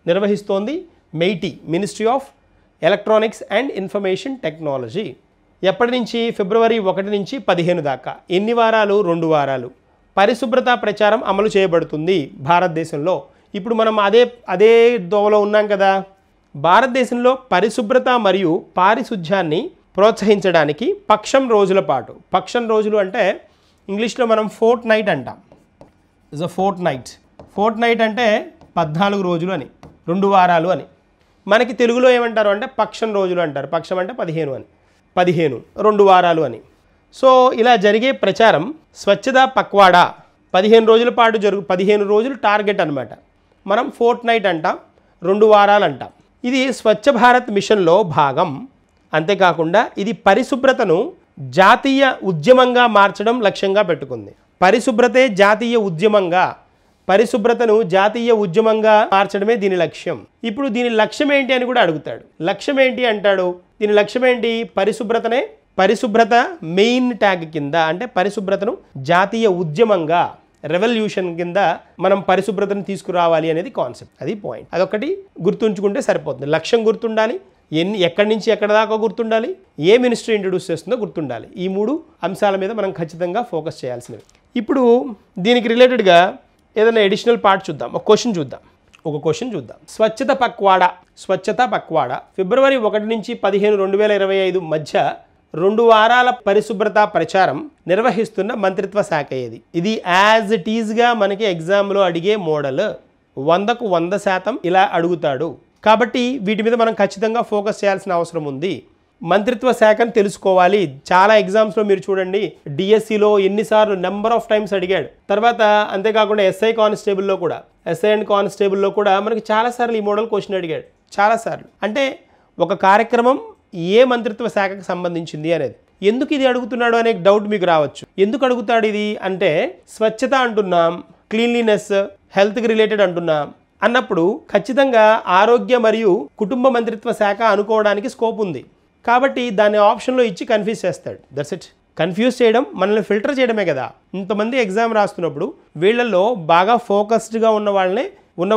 నిర్వహిస్తోంది Meitei, ministry of electronics and information technology. ఎప్పటి నుంచి? ఫిబ్రవరి 1 నుంచి 15 దాకా. ఎన్ని వారాలు? 2 వారాలు. పరిశుభ్రత ప్రచారం అమలు చేయబడుతుంది భారతదేశంలో. ఇప్పుడు మనం అదే దోవలో ఉన్నాం కదా. భారతదేశంలో పరిశుభ్రత మరియు పారిశుధ్యాన్ని ప్రోత్సహించడానికి పక్షం రోజుల పాటు, పక్షం రోజులు అంటే ఇంగ్లీష్లో మనం ఫోర్ట్ నైట్ అంటాం. ఇస్ అ ఫోర్ట్ నైట్ అంటే 14 రోజులు అని, 2 వారాలు అని. మనకి తెలుగులో ఏమంటారు అంటే పక్షం రోజులు అంటారు. పక్షం అంటే 15 అని, 15 2 వారాలు అని. సో ఇలా జరిగే ప్రచారం స్వచ్ఛతా పక్వాడా 15 రోజుల పాటు 15 రోజులు టార్గెట్ అనమాట. మనం ఫోర్ట్ నైట్ అంటాం, 2 వారాలు అంటాం. ఇది స్వచ్ఛ భారత్ మిషన్లో భాగం. అంతేకాకుండా ఇది పరిశుభ్రతను జాతీయ ఉద్యమంగా మార్చడం లక్ష్యంగా పెట్టుకుంది. పరిశుభ్రతే జాతీయ ఉద్యమంగా, పరిశుభ్రతను జాతీయ ఉద్యమంగా మార్చడమే దీని లక్ష్యం. ఇప్పుడు దీని లక్ష్యం ఏంటి అని కూడా అడుగుతాడు. లక్ష్యం ఏంటి అంటాడు. దీని లక్ష్యం ఏంటి? పరిశుభ్రత మెయిన్ ట్యాగ్ కింద, అంటే పరిశుభ్రతను జాతీయ ఉద్యమంగా, రెవల్యూషన్ కింద మనం పరిశుభ్రతను తీసుకురావాలి అనేది కాన్సెప్ట్. అది పాయింట్. అదొకటి గుర్తుంచుకుంటే సరిపోతుంది. లక్ష్యం గుర్తుండాలి, ఎక్కడి నుంచి ఎక్కడ దాకా గుర్తుండాలి, ఏ మినిస్ట్రీ ఇంట్రడ్యూస్ చేస్తుందో గుర్తుండాలి. ఈ 3 అంశాల మీద మనం ఖచ్చితంగా ఫోకస్ చేయాల్సినవి. ఇప్పుడు దీనికి రిలేటెడ్గా ఏదైనా ఎడిషనల్ పార్ట్ చూద్దాం. ఒక క్వశ్చన్ చూద్దాం. స్వచ్ఛత పక్వాడా ఫిబ్రవరి 1 నుంచి 15, 2025 మధ్య 2 వారాల పరిశుభ్రత ప్రచారం నిర్వహిస్తున్న మంత్రిత్వ శాఖ ఏది? ఇది యాజ్ ఇట్ ఈజ్గా మనకి ఎగ్జామ్లో అడిగే మోడల్. 100కు 100% ఇలా అడుగుతాడు. కాబట్టి వీటి మీద మనం ఖచ్చితంగా ఫోకస్ చేయాల్సిన అవసరం ఉంది. మంత్రిత్వ శాఖను తెలుసుకోవాలి. చాలా ఎగ్జామ్స్లో మీరు చూడండి, డిఎస్సిలో ఎన్నిసార్లు నెంబర్ ఆఫ్ టైమ్స్ అడిగాడు. తర్వాత అంతేకాకుండా ఎస్ఐ అండ్ కానిస్టేబుల్లో కూడా మనకి చాలాసార్లు ఈ మోడల్ క్వశ్చన్ అడిగాడు. చాలాసార్లు. అంటే ఒక కార్యక్రమం ఏ మంత్రిత్వ శాఖకు సంబంధించింది అనేది. ఎందుకు ఇది అడుగుతున్నాడు అనే డౌట్ మీకు రావచ్చు. ఎందుకు అడుగుతాడు ఇది అంటే, స్వచ్ఛత అంటున్నాం, క్లీన్లీనెస్, హెల్త్కి రిలేటెడ్ అంటున్నాం అన్నప్పుడు ఖచ్చితంగా ఆరోగ్య మరియు కుటుంబ మంత్రిత్వ శాఖ అనుకోవడానికి స్కోప్ ఉంది. కాబట్టి దాన్ని ఆప్షన్లో ఇచ్చి కన్ఫ్యూజ్ చేస్తాడు. That's it. కన్ఫ్యూజ్ చేయడం, మనల్ని ఫిల్టర్ చేయడమే కదా. ఇంతమంది ఎగ్జామ్ రాస్తున్నప్పుడు వీళ్ళల్లో బాగా ఫోకస్డ్గా ఉన్న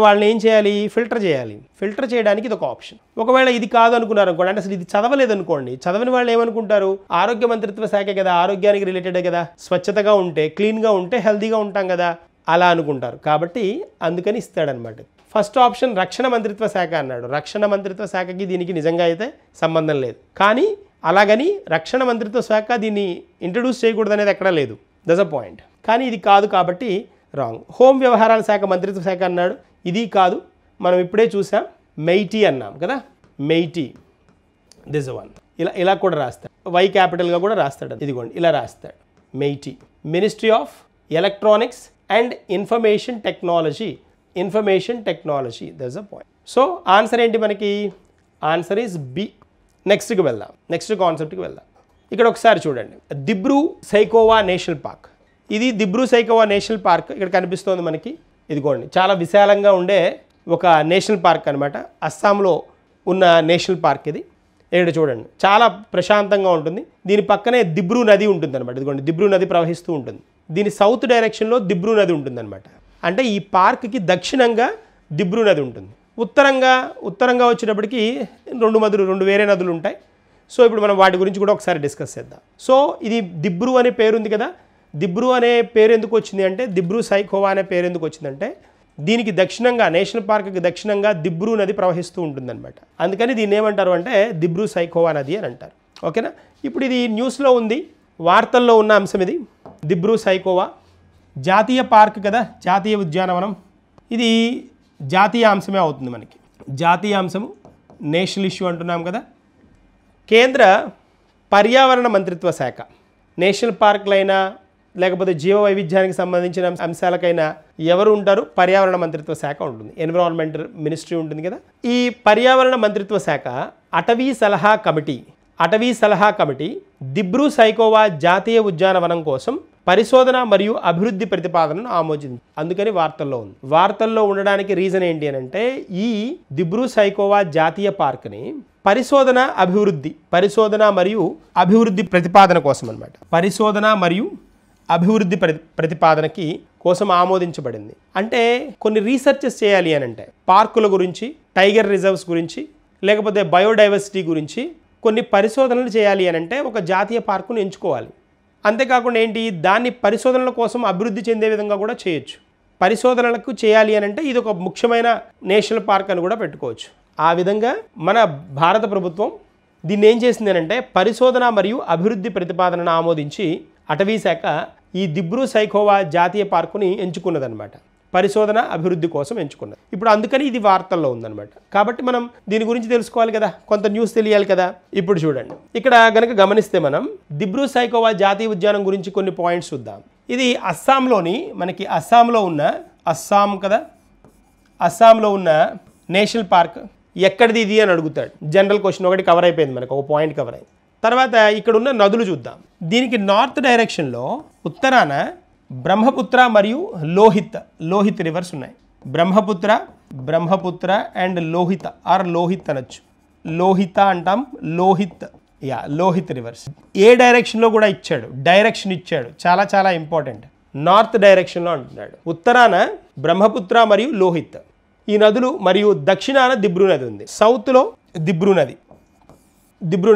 వాళ్ళని ఏం చేయాలి? ఫిల్టర్ చేయాలి. ఫిల్టర్ చేయడానికి ఇది ఒక ఆప్షన్. ఒకవేళ ఇది కాదు అనుకున్నారు అనుకోండి, అంటే అసలు ఇది చదవలేదు అనుకోండి, చదవని వాళ్ళు ఏమనుకుంటారు? ఆరోగ్య మంత్రిత్వ శాఖే కదా, ఆరోగ్యానికి రిలేటెడే కదా, స్వచ్ఛతగా ఉంటే, క్లీన్గా ఉంటే హెల్తీగా ఉంటాం కదా, అలా అనుకుంటారు. కాబట్టి అందుకని ఇస్తాడనమాట. ఫస్ట్ ఆప్షన్ రక్షణ మంత్రిత్వ శాఖ అన్నాడు. రక్షణ మంత్రిత్వ శాఖకి దీనికి నిజంగా అయితే సంబంధం లేదు. కానీ అలాగని రక్షణ మంత్రిత్వ శాఖ దీన్ని ఇంట్రడ్యూస్ చేయకూడదు అనేది ఎక్కడా లేదు. That's a point. కానీ ఇది కాదు కాబట్టి రాంగ్. హోం వ్యవహారాల శాఖ మంత్రిత్వ శాఖ అన్నాడు. ఇది కాదు. మనం ఇప్పుడే చూసాం, మెయిటీ అన్నాం కదా, మెయిటీ. This one. ఇలా కూడా రాస్తాడు. వై క్యాపిటల్గా కూడా రాస్తాడు. ఇదిగోండి ఇలా రాస్తాడు, Meitei. Ministry of electronics and information technology. That's a point. So answer ఏంటి మనకి? Answer is B. నెక్స్ట్కి వెళ్దాం. నెక్స్ట్ కాన్సెప్ట్కి వెళ్దాం. ఇక్కడ ఒకసారి చూడండి, దిబ్రూ-సైఖోవా నేషనల్ పార్క్. ఇది దిబ్రూ-సైఖోవా నేషనల్ పార్క్ ఇక్కడ కనిపిస్తోంది మనకి. ఇదిగోండి చాలా విశాలంగా ఉండే ఒక నేషనల్ పార్క్ అనమాట. అస్సాంలో ఉన్న నేషనల్ పార్క్ ఇది. ఇక్కడ చూడండి చాలా ప్రశాంతంగా ఉంటుంది. దీని పక్కనే దిబ్రూ నది ఉంటుంది అనమాట. ఇదిగోండి దిబ్రూ నది ప్రవహిస్తూ ఉంటుంది. దీని సౌత్ డైరెక్షన్లో దిబ్రూ నది ఉంటుందన్నమాట. అంటే ఈ పార్క్కి దక్షిణంగా దిబ్రూ నది ఉంటుంది. ఉత్తరంగా వచ్చేటప్పటికి 2 వేరే నదులు ఉంటాయి. సో ఇప్పుడు మనం వాటి గురించి కూడా ఒకసారి డిస్కస్ చేద్దాం. సో ఇది దిబ్రూ అనే పేరు ఉంది కదా. దిబ్రూ అనే పేరు ఎందుకు వచ్చింది అంటే, దిబ్రూ-సైఖోవా అనే పేరు ఎందుకు వచ్చిందంటే, దీనికి దక్షిణంగా, నేషనల్ పార్క్కి దక్షిణంగా దిబ్రూ నది ప్రవహిస్తూ ఉంటుందన్నమాట. అందుకని దీన్ని ఏమంటారు అంటే దిబ్రూ-సైఖోవా నది అని అంటారు. ఓకేనా. ఇప్పుడు ఇది న్యూస్లో ఉంది, వార్తల్లో ఉన్న అంశం ఇది. దిబ్రూ-సైఖోవా జాతీయ పార్క్ కదా, జాతీయ ఉద్యానవనం, ఇది జాతీయ అంశమే అవుతుంది మనకి. జాతీయ అంశము నేషనల్ ఇష్యూ అంటున్నాం కదా. కేంద్ర పర్యావరణ మంత్రిత్వ శాఖ నేషనల్ పార్కులైనా లేకపోతే జీవ వైవిధ్యానికి సంబంధించిన అంశాలకైనా ఎవరు ఉంటారు? పర్యావరణ మంత్రిత్వ శాఖ ఉంటుంది, ఎన్విరాన్మెంట్ మినిస్ట్రీ ఉంటుంది కదా. ఈ పర్యావరణ మంత్రిత్వ శాఖ అటవీ సలహా కమిటీ దిబ్రూ సైఖోవా జాతీయ ఉద్యానవనం కోసం పరిశోధన మరియు అభివృద్ధి ప్రతిపాదనను ఆమోదించింది. అందుకని వార్తల్లో ఉంది. వార్తల్లో ఉండడానికి రీజన్ ఏంటి అని అంటే ఈ దిబ్రూ సైఖోవా జాతీయ పార్క్ని పరిశోధన మరియు అభివృద్ధి ప్రతిపాదన కోసం అన్నమాట. పరిశోధన మరియు అభివృద్ధి ప్రతిపాదనకి కోసం ఆమోదించబడింది. అంటే కొన్ని రీసెర్చెస్ చేయాలి అని అంటే పార్కుల గురించి, టైగర్ రిజర్వ్స్ గురించి, లేకపోతే బయోడైవర్సిటీ గురించి కొన్ని పరిశోధనలు చేయాలి అని అంటే ఒక జాతీయ పార్కును ఎంచుకోవాలి. అంతేకాకుండా ఏంటి, దాన్ని పరిశోధనల కోసం అభివృద్ధి చెందే విధంగా కూడా చేయొచ్చు. పరిశోధనలకు చేయాలి అని అంటే ఇది ఒక ముఖ్యమైన నేషనల్ పార్క్ అని కూడా పెట్టుకోవచ్చు. ఆ విధంగా మన భారత ప్రభుత్వం దీన్ని ఏం చేసింది అని అంటే పరిశోధన మరియు అభివృద్ధి ప్రతిపాదనను ఆమోదించి అటవీ శాఖ ఈ దిబ్రూ సైఖోవా జాతీయ పార్కుని ఎంచుకున్నదనమాట. పరిశోధన అభివృద్ధి కోసం ఎంచుకున్నది. ఇప్పుడు అందుకని ఇది వార్తల్లో ఉందన్నమాట. కాబట్టి మనం దీని గురించి తెలుసుకోవాలి కదా, కొంత న్యూస్ తెలియాలి కదా. ఇప్పుడు చూడండి, ఇక్కడ గనక గమనిస్తే మనం దిబ్రూ సైఖోవా జాతీయ ఉద్యానం గురించి కొన్ని పాయింట్స్ చూద్దాం. ఇది మనకి అస్సాంలో ఉన్న నేషనల్ పార్క్. ఎక్కడిది ఇది అని అడుగుతాడు. జనరల్ క్వశ్చన్ ఒకటి కవర్ అయిపోయింది, మనకు ఒక పాయింట్ కవర్ అయింది. తర్వాత ఇక్కడ ఉన్న నదులు చూద్దాం. దీనికి నార్త్ డైరెక్షన్లో ఉత్తరాన బ్రహ్మపుత్ర మరియు లోహిత్ రివర్స్ ఉన్నాయి. బ్రహ్మపుత్ర అండ్ లోహిత్ అనొచ్చు. లోహిత అంటాం, లోహిత్ రివర్స్. ఏ డైరెక్షన్లో కూడా డైరెక్షన్ ఇచ్చాడు, చాలా చాలా ఇంపార్టెంట్. నార్త్ డైరెక్షన్లో అంటున్నాడు. ఉత్తరాన బ్రహ్మపుత్ర మరియు లోహిత్ ఈ నదులు, మరియు దక్షిణాన దిబ్రూ నది ఉంది. సౌత్లో దిబ్రూ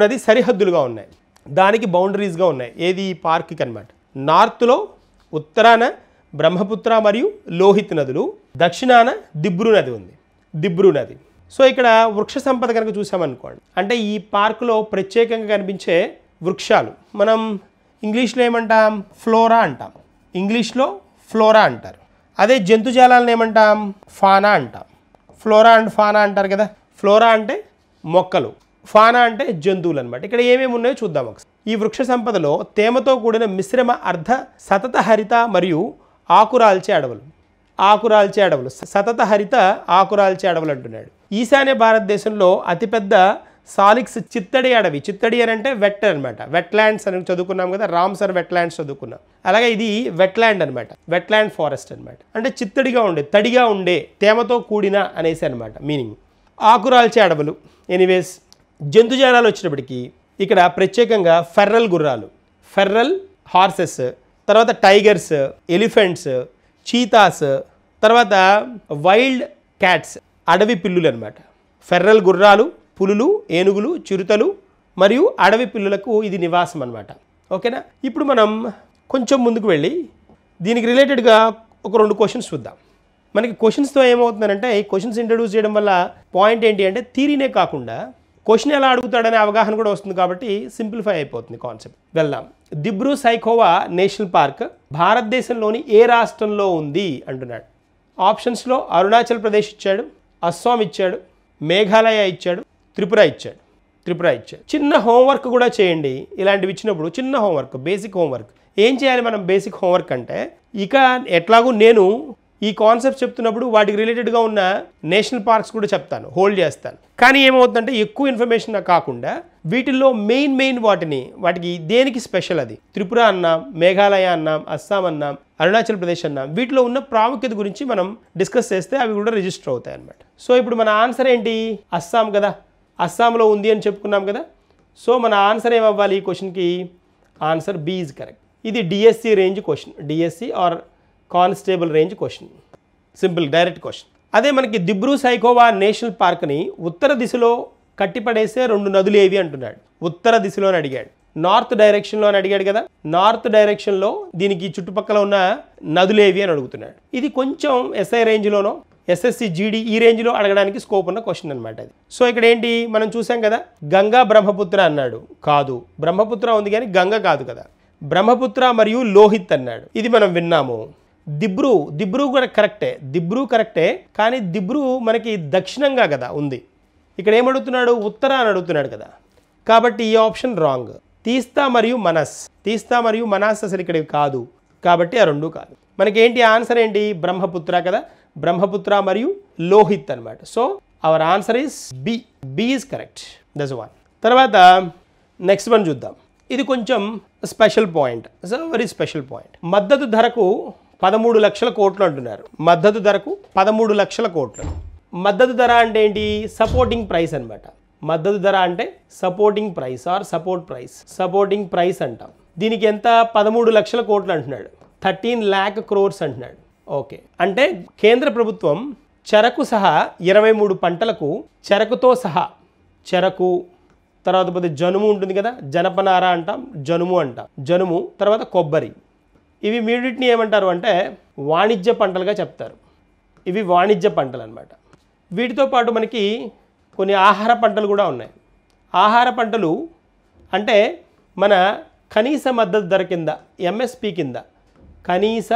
నది సరిహద్దులుగా ఉన్నాయి, దానికి బౌండరీస్గా ఉన్నాయి. ఏది ఈ పార్క్కి అనమాట. నార్త్లో ఉత్తరాన బ్రహ్మపుత్ర మరియు లోహిత్ నదులు, దక్షిణాన దిబ్రూ నది ఉంది. సో ఇక్కడ వృక్ష సంపద కనుక చూసామనుకోండి, అంటే ఈ పార్కులో ప్రత్యేకంగా కనిపించే వృక్షాలు మనం ఇంగ్లీష్లో ఏమంటాం? ఫ్లోరా అంటారు. అదే జంతుజాలాలను ఏమంటాం? ఫానా అంటాం. ఫ్లోరా అండ్ ఫానా అంటారు కదా. ఫ్లోరా అంటే మొక్కలు, ఫానా అంటే జంతువులు అనమాట. ఇక్కడ ఏమేమి ఉన్నాయో చూద్దాం ఒకసారి. ఈ వృక్ష సంపదలో తేమతో కూడిన మిశ్రమ అర్ధ సతత హరిత మరియు ఆకురాల్చే అడవులు, సతత హరిత ఆకురాల్చే అడవులు అంటున్నాడు. ఈశాన్య భారతదేశంలో అతిపెద్ద సాలిక్స్ చిత్తడి అని అంటే వెట్ అనమాట. వెట్లాండ్స్ అని చదువుకున్నాం కదా, రామ్సర్ వెట్లాండ్స్ చదువుకున్నాం. అలాగే ఇది వెట్లాండ్ అనమాట, వెట్లాండ్ ఫారెస్ట్ అనమాట. అంటే తడిగా ఉండే తేమతో కూడిన అనేసి అనమాట మీనింగ్. ఆకురాల్చే అడవులు. ఎనీవేస్, జంతుజాలాలు వచ్చినప్పటికీ ఇక్కడ ప్రత్యేకంగా ఫెర్రల్ హార్సెస్, తర్వాత టైగర్స్, ఎలిఫెంట్స్, చీతాస్, తర్వాత వైల్డ్ క్యాట్స్, అడవి పిల్లులు అనమాట. ఫెర్రల్ గుర్రాలు, పులులు, ఏనుగులు, చిరుతలు మరియు అడవి పిల్లులకు ఇది నివాసం అనమాట. ఓకేనా. ఇప్పుడు మనం కొంచెం ముందుకు వెళ్ళి దీనికి రిలేటెడ్గా ఒక 2 క్వశ్చన్స్ చూద్దాం. మనకి క్వశ్చన్స్తో ఏమవుతుందంటే, ఈ క్వశ్చన్స్ ఇంట్రడ్యూస్ చేయడం వల్ల పాయింట్ ఏంటి అంటే థీరీనే కాకుండా క్వశ్చన్ ఎలా అడుగుతాడనే అవగాహన కూడా వస్తుంది. కాబట్టి సింప్లిఫై అయిపోతుంది కాన్సెప్ట్. వెళ్దాం. దిబ్రూ సైఖోవా నేషనల్ పార్క్ భారతదేశంలోని ఏ రాష్ట్రంలో ఉంది అంటున్నాడు. ఆప్షన్స్లో అరుణాచల్ ప్రదేశ్ ఇచ్చాడు, అస్సాం ఇచ్చాడు, మేఘాలయ ఇచ్చాడు, త్రిపుర ఇచ్చాడు. చిన్న హోంవర్క్ కూడా చేయండి. ఇలాంటివి ఇచ్చినప్పుడు చిన్న హోంవర్క్, బేసిక్ హోంవర్క్. ఏం చేయాలి మనం బేసిక్ హోంవర్క్ అంటే, ఇక ఎట్లాగూ నేను ఈ కాన్సెప్ట్ చెప్తున్నప్పుడు వాటికి రిలేటెడ్గా ఉన్న నేషనల్ పార్క్స్ కూడా చెప్తాను, హోల్డ్ చేస్తాను. కానీ ఏమవుతుందంటే ఎక్కువ ఇన్ఫర్మేషన్ కాకుండా వీటిల్లో మెయిన్ వాటికి దేనికి స్పెషల్, అది త్రిపుర అన్నాం, మేఘాలయ అన్నాం, అస్సాం అన్నాం, అరుణాచల్ ప్రదేశ్ అన్నాం, వీటిలో ఉన్న ప్రాముఖ్యత గురించి మనం డిస్కస్ చేస్తే అవి కూడా రిజిస్టర్ అవుతాయి అన్నమాట. సో ఇప్పుడు మన ఆన్సర్ ఏంటి? అస్సాం కదా, అస్సాంలో ఉంది అని చెప్పుకున్నాం కదా. సో మన ఆన్సర్ ఏమవ్వాలి ఈ క్వశ్చన్కి? Answer B is correct. ఇది DSC range question, DSC or constable range question, simple direct question. అదే మనకి దిబ్రూ సైఖోవా నేషనల్ పార్క్ని ఉత్తర దిశలో కట్టిపడేసే 2 నదులు ఏవి అంటున్నాడు. ఉత్తర దిశలో అని అడిగాడు, నార్త్ డైరెక్షన్లో అని అడిగాడు కదా. నార్త్ డైరెక్షన్లో దీనికి చుట్టుపక్కల ఉన్న నదులు ఏవి అని అడుగుతున్నాడు. ఇది కొంచెం ఎస్ఐ రేంజ్లోనో, ఎస్ఎస్సి జీడీ ఈ రేంజ్లో అడగడానికి స్కోప్ ఉన్న క్వశ్చన్ అనమాట అది. సో ఇక్కడ ఏంటి మనం చూసాం కదా, గంగా బ్రహ్మపుత్ర అన్నాడు. కాదు, బ్రహ్మపుత్ర ఉంది కానీ గంగ కాదు కదా. బ్రహ్మపుత్ర మరియు లోహిత్ అన్నాడు, ఇది మనం విన్నాము. దిబ్రూ కూడా కరెక్టే కానీ దిబ్రూ మనకి దక్షిణంగా కదా ఉంది. ఇక్కడ ఏమడుగుతున్నాడు, ఉత్తర అని అడుగుతున్నాడు కదా, కాబట్టి ఈ ఆప్షన్ రాంగ్. తీస్తా మరియు మనాస్ అసలు ఇక్కడ కాదు, కాబట్టి ఆ రెండు కాదు. మనకి ఏంటి ఆన్సర్ ఏంటి, బ్రహ్మపుత్ర కదా, బ్రహ్మపుత్ర మరియు లోహిత్ అనమాట. So our answer is B is correct. That's one. తర్వాత నెక్స్ట్ వన్ చూద్దాం. ఇది కొంచెం special point, very special point. మద్దతు ధరకు 13 లక్షల కోట్లు అంటున్నారు. మద్దతు ధరకు 13 లక్షల కోట్లు. మద్దతు ధర అంటే ఏంటి, సపోర్టింగ్ ప్రైస్ అనమాట. మద్దతు ధర అంటే supporting price or supporting price అంటాం. దీనికి ఎంత, 13 లక్షల కోట్లు అంటున్నాడు, 13 lakh crores అంటున్నాడు. ఓకే, అంటే కేంద్ర ప్రభుత్వం చెరకు సహా 23 పంటలకు, చెరకుతో సహా, చెరకు తర్వాత పోతే జనుము ఉంటుంది కదా, జనపనార అంటాం, జనుము తర్వాత కొబ్బరి, ఇవి మీడిటిని ఏమంటారు అంటే వాణిజ్య పంటలుగా చెప్తారు. ఇవి వాణిజ్య పంటలు అనమాట. వీటితో పాటు మనకి కొన్ని ఆహార పంటలు కూడా ఉన్నాయి. ఆహార పంటలు అంటే మన కనీస మద్దతు ధర కింద, ఎంఎస్పి కింద, కనీస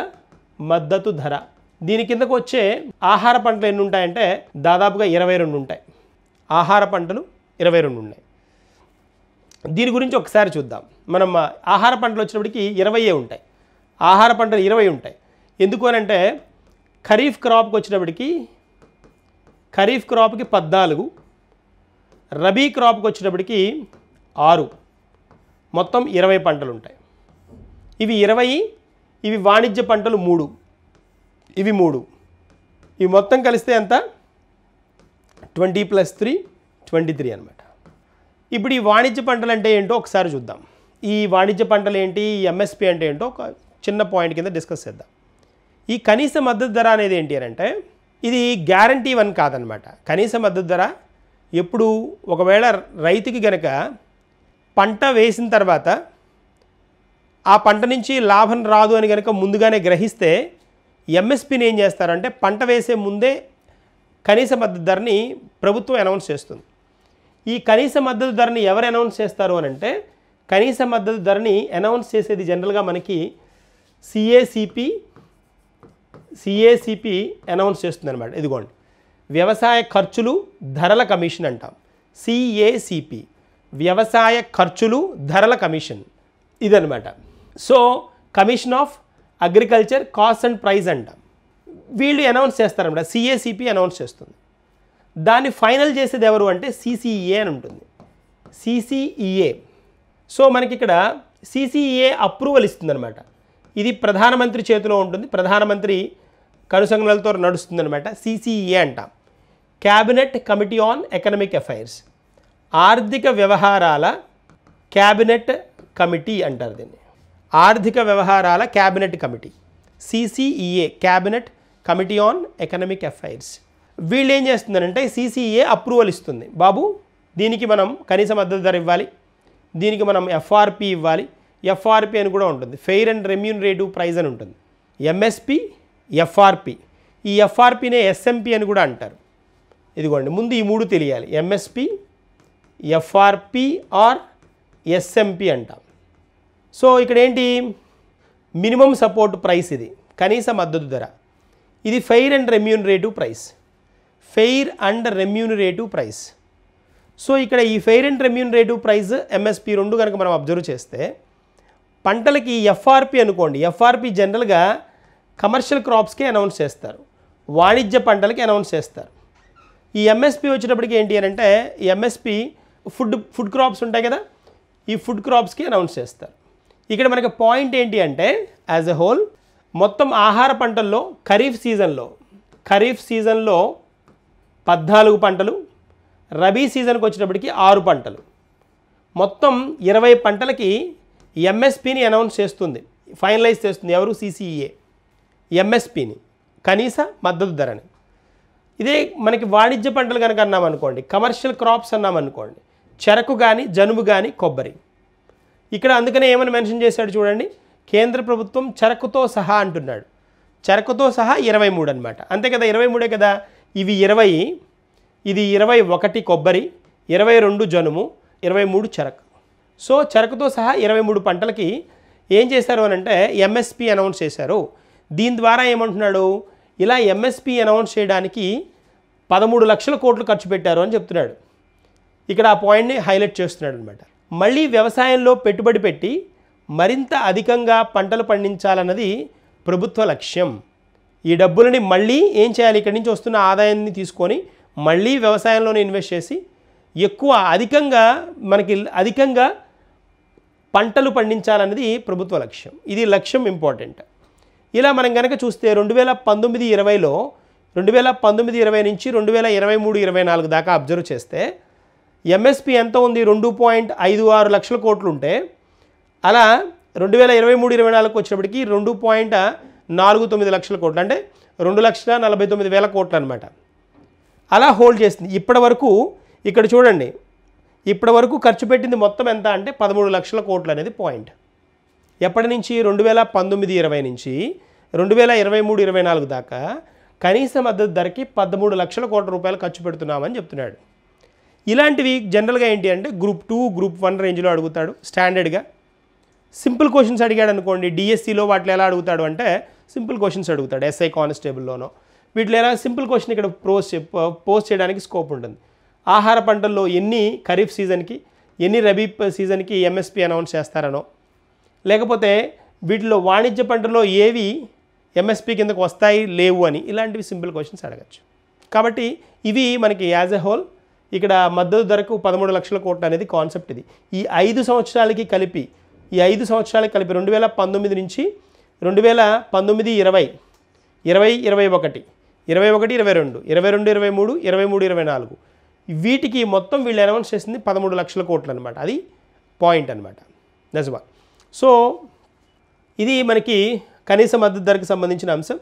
మద్దతు ధర, దీని కిందకు వచ్చే ఆహార పంటలు ఎన్ని ఉంటాయంటే దాదాపుగా 22 ఉంటాయి. ఆహార పంటలు 22 ఉన్నాయి. దీని గురించి ఒకసారి చూద్దాం. మనం ఆహార పంటలు వచ్చినప్పటికీ 20 ఉంటాయి. ఆహార పంటలు 20 ఉంటాయి. ఎందుకు అని అంటే ఖరీఫ్ క్రాప్కి వచ్చినప్పటికీ ఖరీఫ్ క్రాప్కి 14, రబీ క్రాప్కి వచ్చినప్పటికీ 6, మొత్తం 20 పంటలు ఉంటాయి. ఇవి 20, ఇవి వాణిజ్య పంటలు 3, ఇవి 3, ఇవి మొత్తం కలిస్తే ఎంత, 20 + 3 23 అనమాట. ఇప్పుడు ఈ వాణిజ్య పంటలు అంటే ఏంటో ఒకసారి చూద్దాం. ఈ వాణిజ్య పంటలు ఏంటి, ఎంఎస్పి అంటే ఏంటో ఒక చిన్న పాయింట్ కింద డిస్కస్ చేద్దాం. ఈ కనీస మద్దతు ధర అనేది ఏంటి అని అంటే ఇది గ్యారంటీ వన్ కాదనమాట. కనీస మద్దతు ధర ఎప్పుడు ఒకవేళ రైతుకి గనక పంట వేసిన తర్వాత ఆ పంట నుంచి లాభం రాదు అని కనుక ముందుగానే గ్రహిస్తే ఎంఎస్పిని ఏం చేస్తారంటే పంట వేసే ముందే కనీస మద్దతు ధరని ప్రభుత్వం అనౌన్స్ చేస్తుంది. ఈ కనీస మద్దతు ధరని ఎవరు అనౌన్స్ చేస్తారు అని అంటే కనీస మద్దతు ధరని అనౌన్స్ చేసేది జనరల్గా మనకి సిఏసిపి అనౌన్స్ చేస్తుంది అనమాట. ఇదిగోండి, వ్యవసాయ ఖర్చులు ధరల కమిషన్ అంటాం. సిఏసిపి, వ్యవసాయ ఖర్చులు ధరల కమిషన్, ఇదనమాట. So commission of agriculture cost and price అంటాం. వీళ్ళు అనౌన్స్ చేస్తారన్నమాట. సిఏసిపి అనౌన్స్ చేస్తుంది. దాన్ని ఫైనల్ చేసేది ఎవరు అంటే సిసిఈఏ అని ఉంటుంది. సిసిఈఏ. సో మనకి ఇక్కడ సిసిఈఏ అప్రూవల్ ఇస్తుందన్నమాట. ఇది ప్రధానమంత్రి చేతిలో ఉంటుంది. ప్రధానమంత్రి కనుసంగలతో నడుస్తుందన్నమాట. సిసిఈఏ అంటాం. Cabinet committee on economic affairs, ఆర్థిక వ్యవహారాల క్యాబినెట్ కమిటీ అంటారు దీన్ని. ఆర్థిక వ్యవహారాల cabinet committee, CCEA, cabinet committee on economic affairs. వీళ్ళు ఏం చేస్తుందంటే సిసిఈఏ అప్రూవల్ ఇస్తుంది. బాబు దీనికి మనం కనీస మద్దతు ధర ఇవ్వాలి, దీనికి మనం ఎఫ్ఆర్పి ఇవ్వాలి. ఎఫ్ఆర్పి అని కూడా ఉంటుంది, ఫెయిర్ అండ్ రెమ్యూనరేటివ్ ప్రైస్ అని ఉంటుంది. MSP, FRP. ఈ ఎఫ్ఆర్పినే ఎస్ఎంపి అని కూడా అంటారు. ఇదిగోండి, ముందు ఈ 3 తెలియాలి. ఎంఎస్పి, ఎఫ్ఆర్పి ఆర్ ఎస్ఎంపి అంటాం. సో ఇక్కడ ఏంటి, మినిమం సపోర్ట్ ప్రైస్, ఇది కనీస మద్దతు ధర. ఇది fair and remunerative price, fair and remunerative price. So ఇక్కడ ఈ fair and remunerative price, MSP రెండు కనుక మనం అబ్జర్వ్ చేస్తే పంటలకి ఎఫ్ఆర్పి అనుకోండి. ఎఫ్ఆర్పి జనరల్గా కమర్షియల్ క్రాప్స్కి అనౌన్స్ చేస్తారు, వాణిజ్య పంటలకి అనౌన్స్ చేస్తారు. ఈ ఎంఎస్పి వచ్చేటప్పటికి ఏంటి అని అంటే ఈ ఎంఎస్పి ఫుడ్ క్రాప్స్ ఉంటాయి కదా, ఈ ఫుడ్ క్రాప్స్కి అనౌన్స్ చేస్తారు. ఇక్కడ మనకి పాయింట్ ఏంటి అంటే యాజ్ ఎ హోల్ మొత్తం ఆహార పంటల్లో ఖరీఫ్ సీజన్లో 14 పంటలు, రబీ సీజన్కి వచ్చేటప్పటికి 6 పంటలు, మొత్తం 20 పంటలకి ఎంఎస్పిని అనౌన్స్ చేస్తుంది, ఫైనలైజ్ చేస్తుంది. ఎవరు, సిసిఈఏ. ఎంఎస్పిని, కనీస మద్దతు ధరని. ఇదే మనకి వాణిజ్య పంటలు కనుక అన్నామనుకోండి, కమర్షియల్ క్రాప్స్ అన్నామనుకోండి, చెరకు కానీ, జనుము కానీ, కొబ్బరి. ఇక్కడ అందుకనే ఏమని మెన్షన్ చేశాడు చూడండి, కేంద్ర ప్రభుత్వం చెరకుతో సహా అంటున్నాడు. చెరకుతో సహా 23 అనమాట. అంతే కదా, 23 కదా. ఇవి 20, ఇది 21 కొబ్బరి, 22 జనుము, 23 చెరకు. సో చెరకుతో సహా 23 పంటలకి ఏం చేశారు అని అంటే ఎంఎస్పి అనౌన్స్ చేశారు. దీని ద్వారా ఏమంటున్నాడు, ఇలా ఎంఎస్పి అనౌన్స్ చేయడానికి 13 లక్షల కోట్లు ఖర్చు పెట్టారు అని చెప్తున్నాడు. ఇక్కడ ఆ పాయింట్ని హైలైట్ చేస్తున్నాడు అనమాట. మళ్ళీ వ్యవసాయంలో పెట్టుబడి పెట్టి మరింత అధికంగా పంటలు పండించాలన్నది ప్రభుత్వ లక్ష్యం. ఈ డబ్బులని మళ్ళీ ఏం చేయాలి, ఇక్కడి నుంచి వస్తున్న ఆదాయాన్ని తీసుకొని మళ్ళీ వ్యవసాయంలోనే ఇన్వెస్ట్ చేసి అధికంగా పంటలు పండించాలన్నది ప్రభుత్వ లక్ష్యం. ఇది లక్ష్యం ఇంపార్టెంట్. ఇలా మనం కనుక చూస్తే 2019-20లో 2019-20 నుంచి 2023-24 దాకా అబ్జర్వ్ చేస్తే ఎంఎస్పి ఎంత ఉంది, 2.56 లక్షల కోట్లు ఉంటే అలా 2023-24కి వచ్చేటప్పటికి 2.49 లక్షల కోట్లు, అంటే 2,49,000 కోట్లు అనమాట. అలా హోల్డ్ చేసింది. ఇప్పటి వరకు ఇక్కడ చూడండి, ఇప్పటి వరకు ఖర్చు పెట్టింది మొత్తం ఎంత అంటే 13 లక్షల కోట్లు అనేది పాయింట్. ఎప్పటి నుంచి 2019-20 నుంచి 2023-24 దాకా కనీస మద్దతు ధరకి 13 లక్షల కోట్ల రూపాయలు ఖర్చు పెడుతున్నామని చెప్తున్నాడు. ఇలాంటివి జనరల్గా ఏంటి అంటే గ్రూప్ 2, గ్రూప్ 1 రేంజ్లో అడుగుతాడు స్టాండర్డ్గా. సింపుల్ క్వశ్చన్స్ అడిగాడు అనుకోండి, డిఎస్సిలో వాటిలో ఎలా అడుగుతాడు అంటే సింపుల్ క్వశ్చన్స్ అడుగుతాడు, ఎస్ఐ కానిస్టేబుల్లోనో. వీటిలో ఎలా సింపుల్ క్వశ్చన్ ఇక్కడ పోస్ట్ చేయడానికి స్కోప్ ఉంటుంది. ఆహార పంటల్లో ఎన్ని ఖరీఫ్ సీజన్కి, ఎన్ని రబీ సీజన్కి ఎంఎస్పి అనౌన్స్ చేస్తారనో, లేకపోతే వీటిలో వాణిజ్య పంటల్లో ఏవి ఎంఎస్పి కిందకు వస్తాయి లేవు అని, ఇలాంటివి సింపుల్ క్వశ్చన్స్ అడగచ్చు. కాబట్టి ఇవి మనకి యాజ్ ఎ హోల్ ఇక్కడ మద్దతు ధరకు 13 లక్షల కోట్లు అనేది కాన్సెప్ట్. ఇది ఈ 5 సంవత్సరాలకి కలిపి 2019 నుంచి 2019-20, 20-21, 21-22, 22-23, 23-24 వీటికి మొత్తం వీళ్ళు అనౌన్స్ చేసింది 13 లక్షల కోట్లు అనమాట. అది పాయింట్ అనమాట. That's one. సో ఇది మనకి కనీస మద్దతు ధరకు సంబంధించిన అంశం.